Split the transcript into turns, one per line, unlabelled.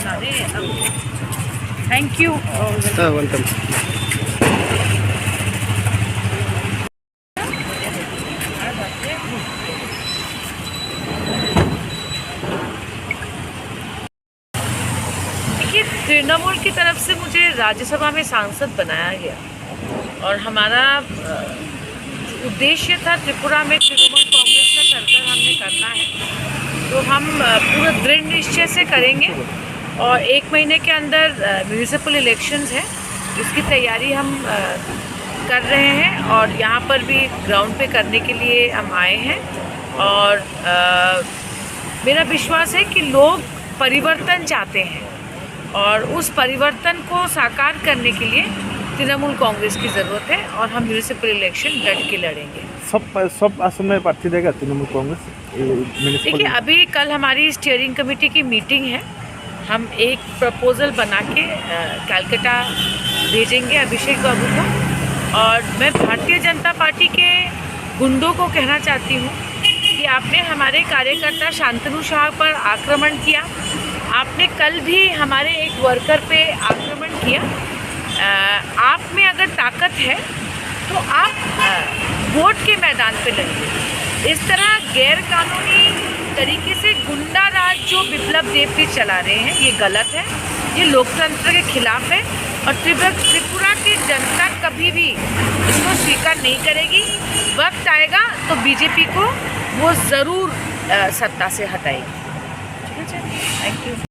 सारे thank you.
Welcome.
देखिए, तृणमूल की तरफ से मुझे राज्यसभा में सांसद बनाया गया और हमारा उद्देश्य था त्रिपुरा में तृणमूल कांग्रेस का सरकार हमने करना है, तो हम पूरा दृढ़ निश्चय से करेंगे। और 1 महीने के अंदर म्यूनिसिपल इलेक्शंस है, इसकी तैयारी हम कर रहे हैं और यहाँ पर भी ग्राउंड पे करने के लिए हम आए हैं। और मेरा विश्वास है कि लोग परिवर्तन चाहते हैं और उस परिवर्तन को साकार करने के लिए तृणमूल कांग्रेस की ज़रूरत है और हम म्यूनिसिपल इलेक्शन डट के लड़ेंगे।
सब आसन में प्रार्थी देगा तृणमूल कांग्रेस।
देखिए, अभी कल हमारी स्टीयरिंग कमेटी की मीटिंग है, हम एक प्रपोज़ल बना के कलकत्ता भेजेंगे अभिषेक बाबू को। और मैं भारतीय जनता पार्टी के गुंडों को कहना चाहती हूँ कि आपने हमारे कार्यकर्ता शांतनु शाह पर आक्रमण किया, आपने कल भी हमारे एक वर्कर पे आक्रमण किया। आप में अगर ताकत है तो आप वोट के मैदान पे लड़िए। इस तरह गैर कानूनी तरीके से गुंडा राज जो बिप्लब देव चला रहे हैं, ये गलत है, ये लोकतंत्र के खिलाफ है और त्रिपुरा की जनता कभी भी इसको स्वीकार नहीं करेगी। वक्त आएगा तो बीजेपी को वो ज़रूर सत्ता से हटाएगी। ठीक है, थैंक यू।